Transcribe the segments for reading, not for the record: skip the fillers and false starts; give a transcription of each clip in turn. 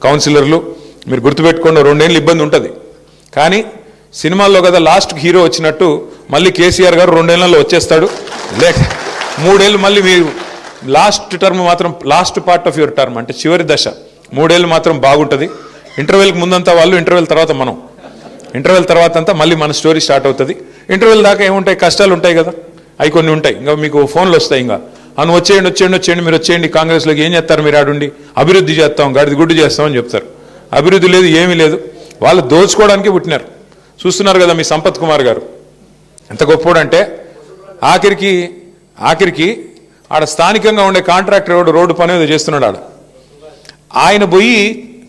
కౌన్సిలర్లు మీరు గుర్తుపెట్టుకోండి 2 ఏళ్ళు ఇబ్బంది ఉంటుంది కానీ సినిమాల్లో కదా లాస్ట్ హీరో వచ్చినట్టు మళ్ళీ కేసీఆర్ గారు 2 ఏళ్లలో వచ్చేస్తాడు లేక 3 ఏళ్ళు మళ్ళీ మీరు లాస్ట్ టర్మ్ మాత్రం last part of your term అంటే చివరి దశ 3 ఏళ్ళు మాత్రం బాగుంటుంది ఇంటర్వెల్కి ముందంతా వాళ్ళు ఇంటర్వెల్ తర్వాత మనం ఇంటర్వెల్ తర్వాత అంతా మళ్ళీ మన స్టోరీ స్టార్ట్ అవుతుంది ఇంటర్వెల్ దాకా ఏముంటాయి కష్టాలు ఉంటాయి కదా అవి కొన్ని ఉంటాయి ఇంకా మీకు ఫోన్లు వస్తాయి ఇంకా అను వచ్చేయండి మీరు వచ్చేయండి కాంగ్రెస్లోకి ఏం చేస్తారు మీరు ఆడుండి అభివృద్ధి చేస్తాం గాడిది గుడ్డు చేస్తామని చెప్తారు అభివృద్ధి లేదు ఏమీ లేదు వాళ్ళు దోచుకోవడానికి పుట్టినారు చూస్తున్నారు కదా మీ సంపత్ కుమార్ గారు ఎంత గొప్పోడంటే ఆఖరికి ఆడ స్థానికంగా ఉండే కాంట్రాక్టర్ రోడ్డు పని ఏదో చేస్తున్నాడు ఆయన పోయి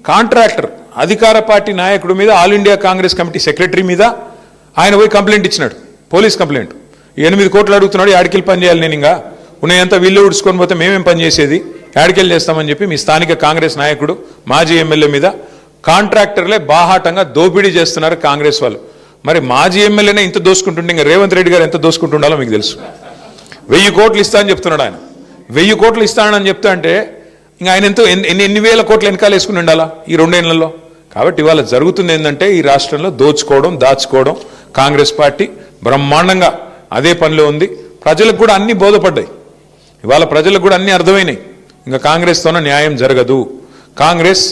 కాంట్రాక్టర్ అధికార పార్టీ నాయకుడి మీద all India Congress committee secretary మీద ఆయన పోయి కంప్లైంట్ ఇచ్చినాడు పోలీస్ కంప్లైంట్ 8 కోట్లు అడుగుతున్నాడు యాడికెళ్ళి పని చేయాలి నేను ఇంకా ఉన్నాయంతా వీళ్ళు ఉడుచుకొని పోతే మేమేం పని చేసేది యాడికెళ్ళి చేస్తామని చెప్పి మీ స్థానిక కాంగ్రెస్ నాయకుడు మాజీ ఎమ్మెల్యే మీద కాంట్రాక్టర్లే బాహాటంగా దోపిడీ చేస్తున్నారు కాంగ్రెస్ వాళ్ళు మరి మాజీ ఎమ్మెల్యేనే ఇంత దోసుకుంటుంటే ఇంకా రేవంత్ రెడ్డి గారు ఎంత దోసుకుంటుండాలో మీకు తెలుసు 1000 కోట్లు ఇస్తా అని చెప్తున్నాడు ఆయన 1000 కోట్లు ఇస్తానని చెప్తా అంటే ఇంకా ఆయన ఎంతో ఎన్ని వేల కోట్లు వెనకాల వేసుకుని ఉండాలా ఈ 2 ఏళ్లలో కాబట్టి ఇవాళ జరుగుతుంది ఏంటంటే ఈ రాష్ట్రంలో దోచుకోవడం దాచుకోవడం కాంగ్రెస్ పార్టీ బ్రహ్మాండంగా అదే పనిలో ఉంది ప్రజలకు కూడా అన్ని బోధపడ్డాయి ఇవాళ ప్రజలకు కూడా అన్ని అర్థమైనాయి ఇంకా కాంగ్రెస్తోనే న్యాయం జరగదు కాంగ్రెస్